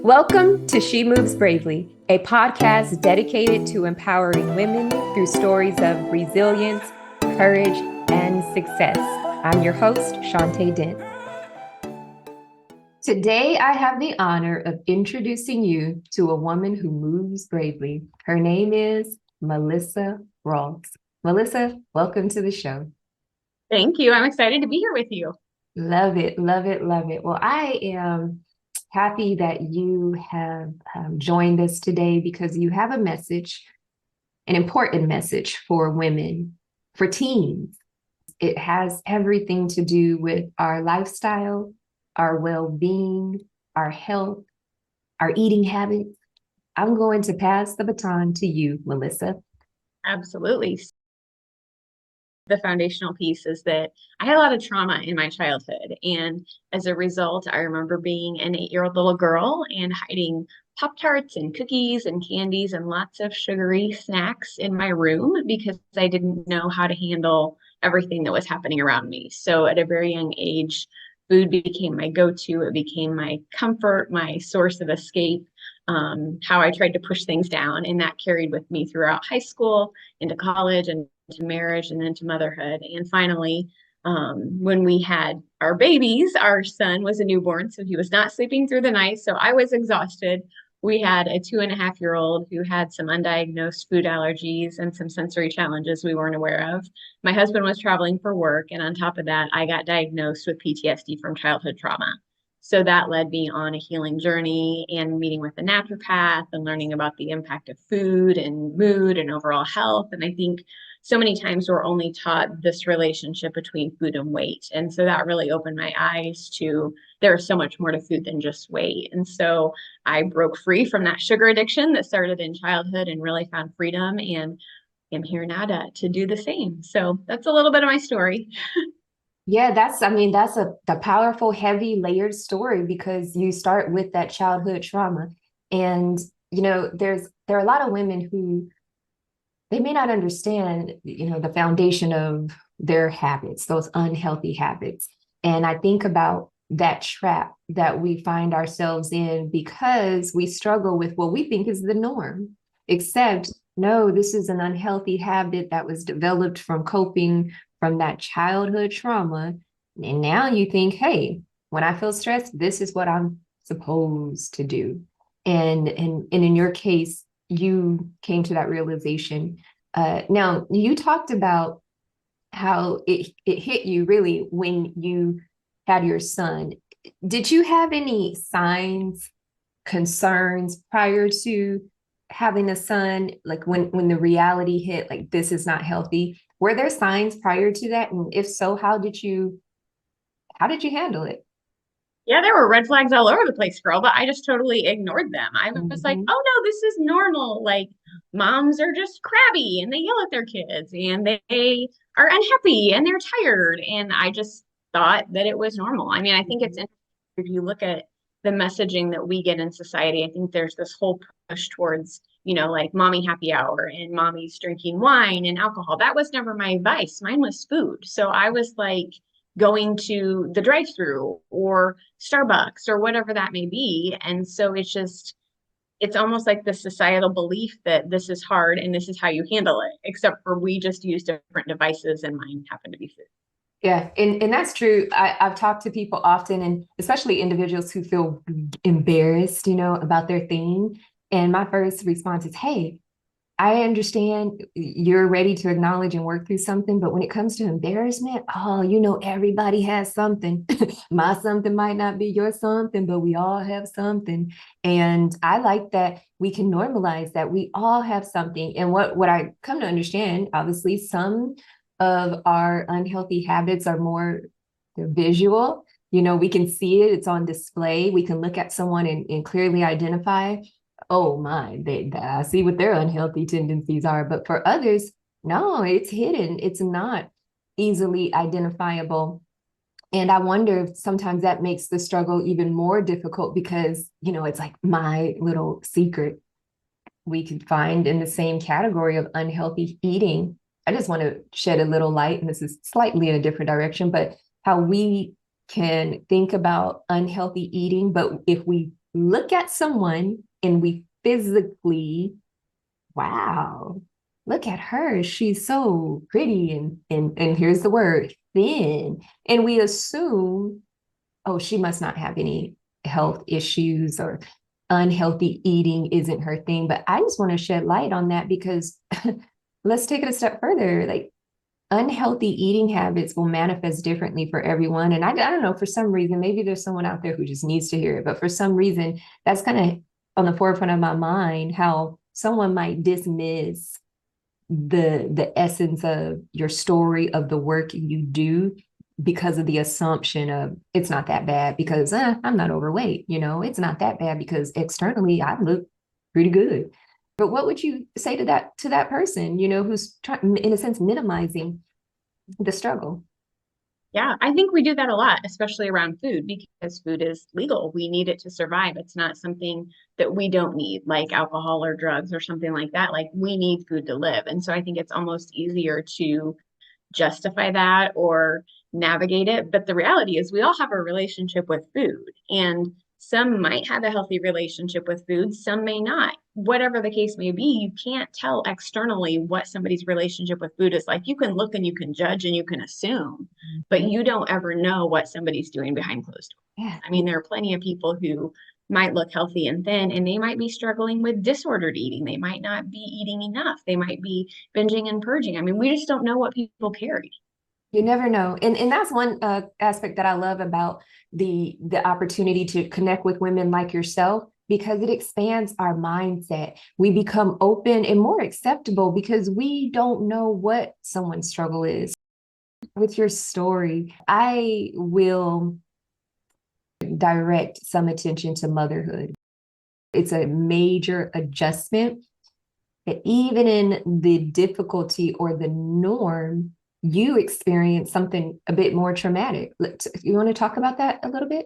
Welcome to She Moves Bravely, a podcast dedicated to empowering women through stories of resilience, courage, and success. I'm your host, Shantae Dent. Today, I have the honor of introducing you to a woman who moves bravely. Her name is Melissa Rohlfs. Melissa, welcome to the show. Thank you. I'm excited to be here with you. Love it, love it, love it. Well, I am happy that you have joined us today because you have a message, an important message for women, for teens. It has everything to do with our lifestyle, our well-being, our health, our eating habits. I'm going to pass the baton to you, Melissa. Absolutely. The foundational piece is that I had a lot of trauma in my childhood. And as a result, I remember being an 8-year-old little girl and hiding Pop-Tarts and cookies and candies and lots of sugary snacks in my room because I didn't know how to handle everything that was happening around me. So at a very young age, food became my go-to. It became my comfort, my source of escape, how I tried to push things down. And that carried with me throughout high school, into college, and to marriage, and then to motherhood. And finally, when we had our babies, our son was a newborn, so he was not sleeping through the night. So I was exhausted. We had a 2.5-year-old who had some undiagnosed food allergies and some sensory challenges we weren't aware of. My husband was traveling for work. And on top of that, I got diagnosed with PTSD from childhood trauma. So that led me on a healing journey and meeting with a naturopath and learning about the impact of food and mood and overall health. And I think so many times we're only taught this relationship between food and weight. And so that really opened my eyes to there's so much more to food than just weight. And so I broke free from that sugar addiction that started in childhood and really found freedom, and am here now to do the same. So that's a little bit of my story. Yeah, that's a powerful, heavy, layered story because you start with that childhood trauma. And, there are a lot of women who they may not understand, the foundation of their habits, those unhealthy habits. And I think about that trap that we find ourselves in because we struggle with what we think is the norm, except no, this is an unhealthy habit that was developed from coping from that childhood trauma. And now you think, hey, when I feel stressed, this is what I'm supposed to do. And in your case, you came to that realization. Now, you talked about how it hit you really when you had your son. Did you have any signs, concerns prior to having a son? Like when the reality hit, like this is not healthy. Were there signs prior to that? And if so, how did you handle it? Yeah, there were red flags all over the place, girl, but I just totally ignored them. I was like, Mhm. oh no, this is normal. Like, moms are just crabby and they yell at their kids and they are unhappy and they're tired. And I just thought that it was normal. I mean, I think it's Mhm. interesting if you look at the messaging that we get in society. I think there's this whole push towards, like mommy happy hour and mommy's drinking wine and alcohol. That was never my vice. Mine was food. So I was like, going to the drive-through or Starbucks or whatever that may be. And so it's almost like the societal belief that this is hard and this is how you handle it, except for we just use different devices and mine happen to be food. Yeah, and that's true. I've talked to people often, and especially individuals who feel embarrassed, about their thing. And my first response is, hey, I understand you're ready to acknowledge and work through something, but when it comes to embarrassment, oh, everybody has something. My something might not be your something, but we all have something. And I like that we can normalize that we all have something. And what I come to understand, obviously, some of our unhealthy habits are more visual. We can see it, it's on display. We can look at someone and clearly identify, oh my, I see what their unhealthy tendencies are. But for others, no, it's hidden. It's not easily identifiable. And I wonder if sometimes that makes the struggle even more difficult because, it's like my little secret we could find in the same category of unhealthy eating. I just want to shed a little light, and this is slightly in a different direction, but how we can think about unhealthy eating, but if we look at someone and we physically, wow, look at her. She's so pretty and here's the word, thin. And we assume, oh, she must not have any health issues or unhealthy eating isn't her thing. But I just want to shed light on that because let's take it a step further. Like unhealthy eating habits will manifest differently for everyone. And I don't know, for some reason, maybe there's someone out there who just needs to hear it. But for some reason, that's kind of on the forefront of my mind, how someone might dismiss the essence of your story of the work you do because of the assumption of it's not that bad because I'm not overweight, it's not that bad because externally I look pretty good. But what would you say to that person, who's trying, in a sense, minimizing the struggle? Yeah, I think we do that a lot, especially around food, because food is legal. We need it to survive. It's not something that we don't need, like alcohol or drugs or something like that. Like we need food to live. And so I think it's almost easier to justify that or navigate it. But the reality is, we all have a relationship with food, and some might have a healthy relationship with food, some may not. Whatever the case may be, you can't tell externally what somebody's relationship with food is like. You can look and you can judge and you can assume, but Mhm. you don't ever know what somebody's doing behind closed doors. Yeah. I mean, there are plenty of people who might look healthy and thin, and they might be struggling with disordered eating. They might not be eating enough. They might be binging and purging. I mean, we just don't know what people carry. You never know. And that's one aspect that I love about the opportunity to connect with women like yourself because it expands our mindset. We become open and more acceptable because we don't know what someone's struggle is. With your story, I will direct some attention to motherhood. It's a major adjustment. Even in the difficulty or the norm, you experience something a bit more traumatic. You want to talk about that a little bit?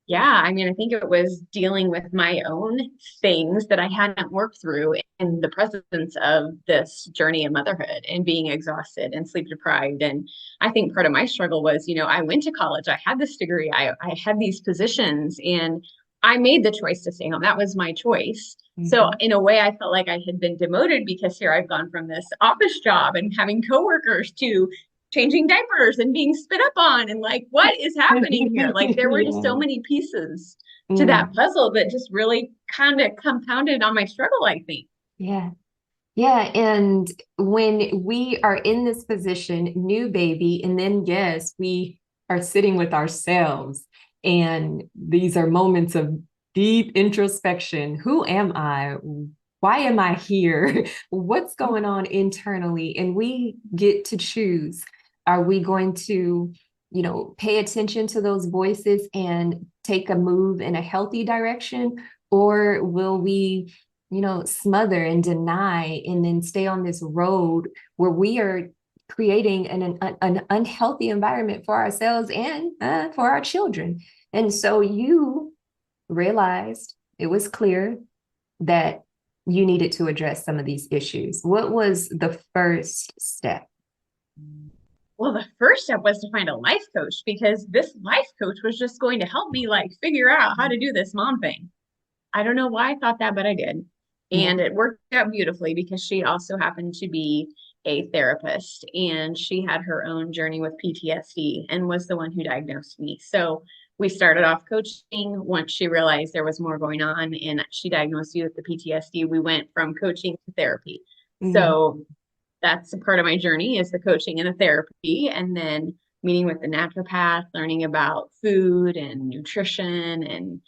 Yeah, I mean, I think it was dealing with my own things that I hadn't worked through in the presence of this journey of motherhood and being exhausted and sleep deprived. And I think part of my struggle was, I went to college, I had this degree, I had these positions, and I made the choice to stay home. That was my choice. So Mhm. in a way, I felt like I had been demoted because here I've gone from this office job and having coworkers to changing diapers and being spit up on and like what is happening here, like there were just so Yeah. many pieces to that Mm. puzzle that just really kind of compounded on my struggle, I think. Yeah. Yeah. And when we are in this position, new baby, and then, yes, we are sitting with ourselves, and these are moments of deep introspection. Who am I? Why am I here? What's going on internally? And we get to choose. Are we going to, pay attention to those voices and take a move in a healthy direction? Or will we smother and deny and then stay on this road where we are creating an unhealthy environment for ourselves and for our children? And so you realized it was clear that you needed to address some of these issues. What was the first step? Well, the first step was to find a life coach because this life coach was just going to help me like figure out how to do this mom thing. I don't know why I thought that, but I did. Yeah. And it worked out beautifully because she also happened to be a therapist and she had her own journey with PTSD and was the one who diagnosed me. So we started off coaching. Once she realized there was more going on and she diagnosed you with the PTSD, we went from coaching to therapy. Mm. So that's a part of my journey is the coaching and the therapy. And then meeting with the naturopath, learning about food and nutrition and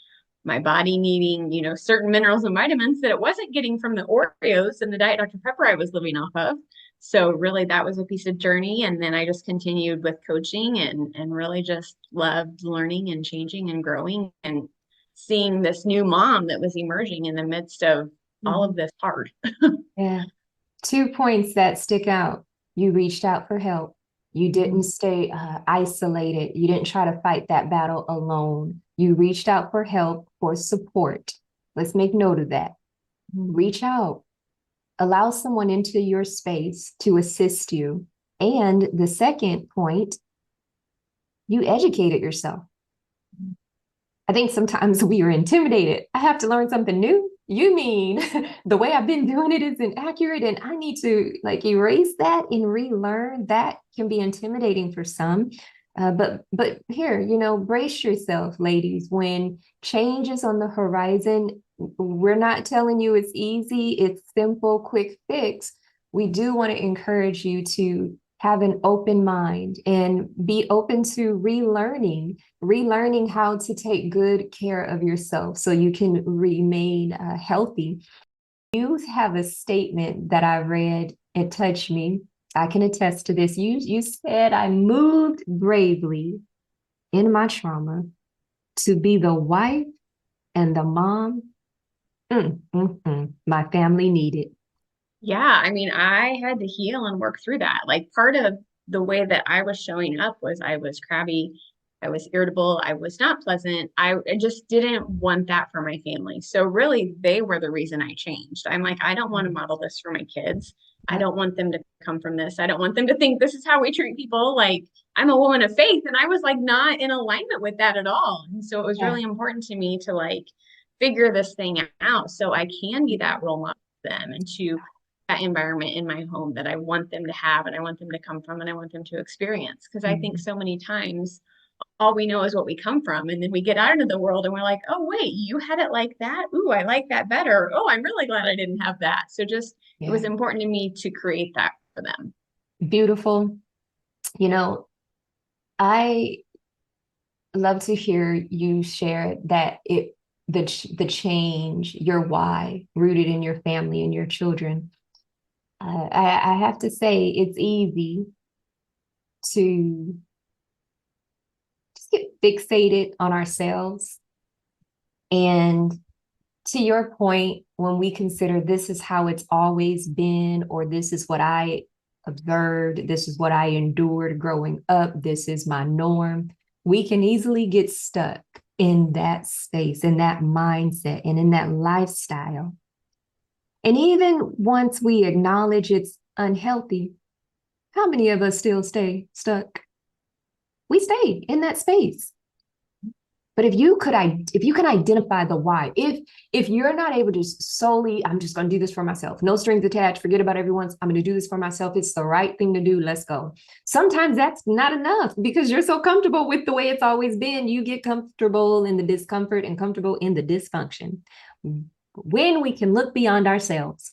my body needing, certain minerals and vitamins that it wasn't getting from the Oreos and the Diet Dr. Pepper I was living off of. So really that was a piece of journey. And then I just continued with coaching and really just loved learning and changing and growing and seeing this new mom that was emerging in the midst of all Mhm. of this hard. Yeah. 2 points that stick out. You reached out for help. You didn't stay isolated. You didn't try to fight that battle alone. You reached out for help, for support. Let's make note of that. Reach out, allow someone into your space to assist you. And the second point, you educated yourself. I think sometimes we are intimidated. I have to learn something new. You mean the way I've been doing it isn't accurate and I need to like erase that and relearn? That can be intimidating for some. But here, brace yourself, ladies. When change is on the horizon, we're not telling you it's easy, it's simple, quick fix. We do want to encourage you to have an open mind and be open to relearning how to take good care of yourself so you can remain healthy. You have a statement that I read, it touched me. I can attest to this. You said, I moved bravely in my trauma to be the wife and the mom my family needed. Yeah, I mean, I had to heal and work through that. Like part of the way that I was showing up was I was crabby, I was irritable, I was not pleasant. I just didn't want that for my family. So really, they were the reason I changed. I'm like, I don't want to model this for my kids. I Yep. don't want them to come from this. I don't want them to think this is how we treat people. Like I'm a woman of faith, and I was like not in alignment with that at all. And so it was Yeah. really important to me to like figure this thing out so I can be that role model for them and to that environment in my home that I want them to have and I want them to come from and I want them to experience. Because I think Mhm. so many times all we know is what we come from. And then we get out into the world and we're like, oh, wait, you had it like that? Ooh, I like that better. Oh, I'm really glad I didn't have that. So just it was Yeah. important to me to create that for them. Beautiful. You know, I love to hear you share that the change, your why, rooted in your family and your children. I have to say, it's easy to just get fixated on ourselves. And to your point, when we consider this is how it's always been, or this is what I observed, this is what I endured growing up, this is my norm, we can easily get stuck in that space, in that mindset, and in that lifestyle. And even once we acknowledge it's unhealthy, how many of us still stay stuck? We stay in that space. But if you can identify the why, if you're not able to solely, I'm just going to do this for myself, no strings attached, forget about everyone's, I'm going to do this for myself. It's the right thing to do. Let's go. Sometimes that's not enough because you're so comfortable with the way it's always been. You get comfortable in the discomfort and comfortable in the dysfunction. When we can look beyond ourselves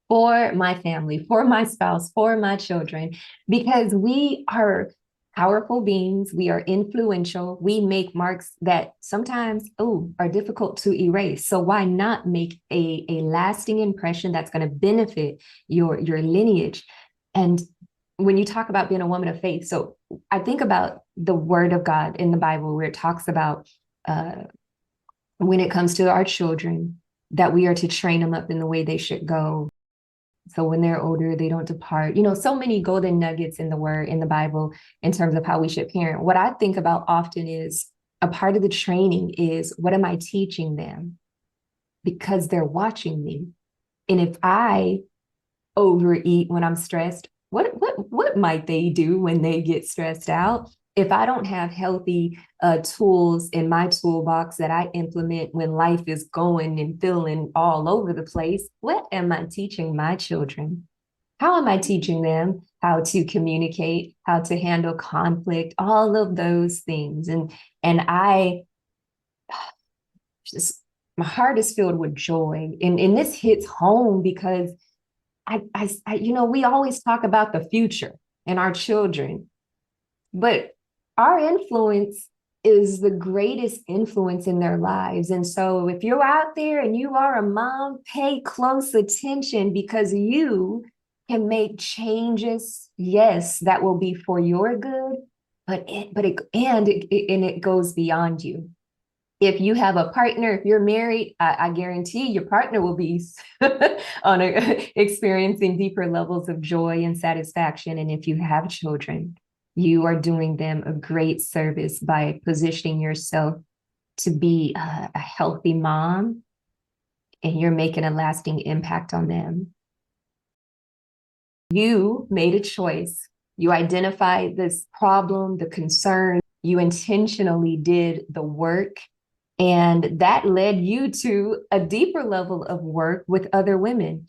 for my family, for my spouse, for my children, because we are powerful beings, we are influential, we make marks that sometimes are difficult to erase. So why not make a lasting impression that's going to benefit your lineage? And when you talk about being a woman of faith, so I think about the word of God in the Bible where it talks about when it comes to our children, that we are to train them up in the way they should go, so when they're older, they don't depart. So many golden nuggets in the word, in the Bible, in terms of how we should parent. What I think about often is a part of the training is, what am I teaching them? Because they're watching me. And if I overeat when I'm stressed, what might they do when they get stressed out? If I don't have healthy tools in my toolbox that I implement when life is going and feeling all over the place, what am I teaching my children? How am I teaching them how to communicate, how to handle conflict, all of those things? And I just, my heart is filled with joy. And this hits home because we always talk about the future and our children, but our influence is the greatest influence in their lives. And so if you're out there and you are a mom, pay close attention because you can make changes, yes, that will be for your good, but it goes beyond you. If you have a partner, if you're married, I guarantee your partner will be experiencing deeper levels of joy and satisfaction. And if you have children, you are doing them a great service by positioning yourself to be a healthy mom, and you're making a lasting impact on them. You made a choice. You identified this problem, the concern. You intentionally did the work, And that led you to a deeper level of work with other women.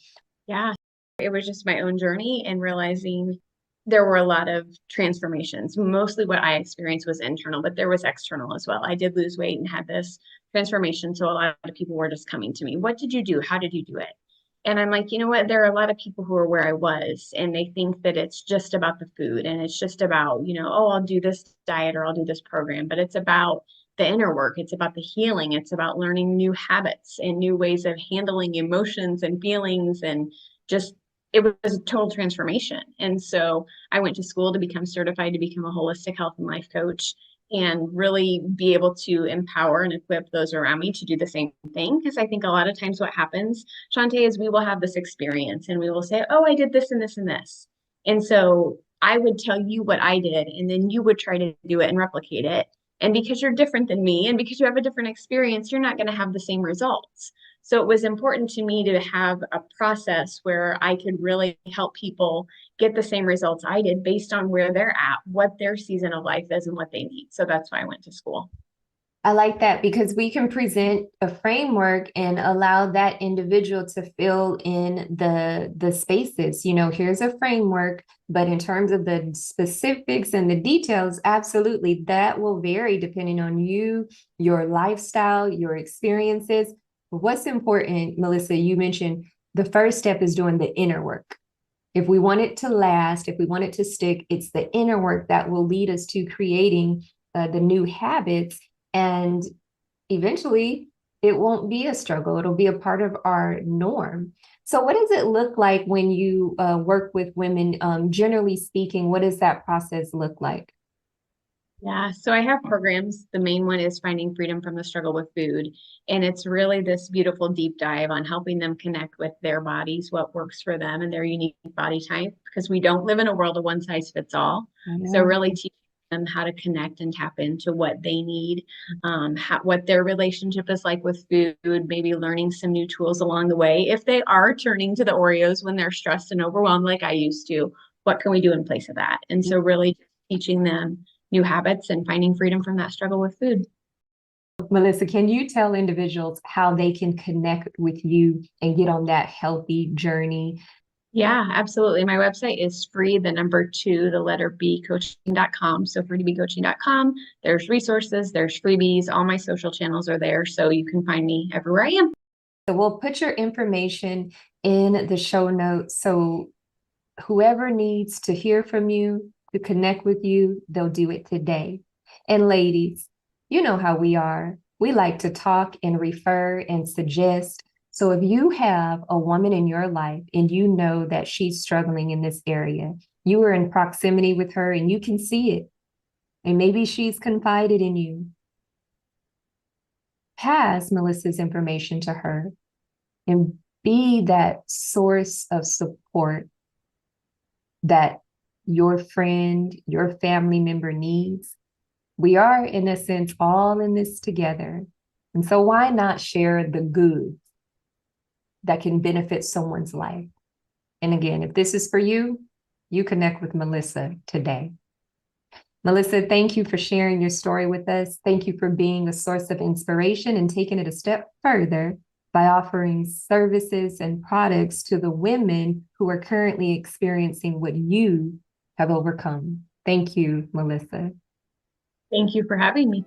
Yeah, it was just my own journey and realizing there were a lot of transformations. Mostly what I experienced was internal, but there was external as well. I did lose weight and had this transformation. So a lot of people were just coming to me. What did you do? How did you do it? And I'm like, you know what? There are a lot of people who are where I was, and they think that it's just about the food and it's just about, oh, I'll do this diet or I'll do this program, but it's about the inner work. It's about the healing. It's about learning new habits and new ways of handling emotions and feelings and just it was a total transformation. And so I went to school to become certified to become a holistic health and life coach and really be able to empower and equip those around me to do the same thing. Because I think a lot of times what happens, Shantae, is we will have this experience and we will say, oh, I did this and this and this. And so I would tell you what I did, and then you would try to do it and replicate it. And because you're different than me and because you have a different experience, you're not going to have the same results. So it was important to me to have a process where I could really help people get the same results I did based on where they're at, what their season of life is, and what they need. So that's why I went to school. I like that because we can present a framework and allow that individual to fill in the spaces. Here's a framework, but in terms of the specifics and the details, absolutely, that will vary depending on you, your lifestyle, your experiences. But what's important, Melissa, you mentioned the first step is doing the inner work. If we want it to last, if we want it to stick, it's the inner work that will lead us to creating the new habits. And eventually, it won't be a struggle. It'll be a part of our norm. So, what does it look like when you work with women? Generally speaking, what does that process look like? Yeah, so I have programs. The main one is Finding Freedom from the Struggle with Food. And it's really this beautiful deep dive on helping them connect with their bodies, what works for them and their unique body type, because we don't live in a world of one size fits all. So, really teaching them how to connect and tap into what they need, what their relationship is like with food, maybe learning some new tools along the way. If they are turning to the Oreos when they're stressed and overwhelmed, like I used to, what can we do in place of that? And so, really teaching them new habits and finding freedom from that struggle with food. Melissa, can you tell individuals how they can connect with you and get on that healthy journey? Yeah, absolutely. My website is free, the number two, the letter B, coaching.com. So freetobecoaching.com. There's resources, there's freebies, all my social channels are there. So you can find me everywhere I am. So we'll put your information in the show notes. So whoever needs to hear from you, to connect with you, they'll do it today. And ladies, you know how we are. We like to talk and refer and suggest. So if you have a woman in your life and you know that she's struggling in this area, you are in proximity with her and you can see it, and maybe she's confided in you, pass Melissa's information to her and be that source of support that your friend, your family member needs. We are, in a sense, all in this together. And so why not share the good that can benefit someone's life? And again, if this is for you, you connect with Melissa today. Melissa, thank you for sharing your story with us. Thank you for being a source of inspiration and taking it a step further by offering services and products to the women who are currently experiencing what you have overcome. Thank you, Melissa. Thank you for having me.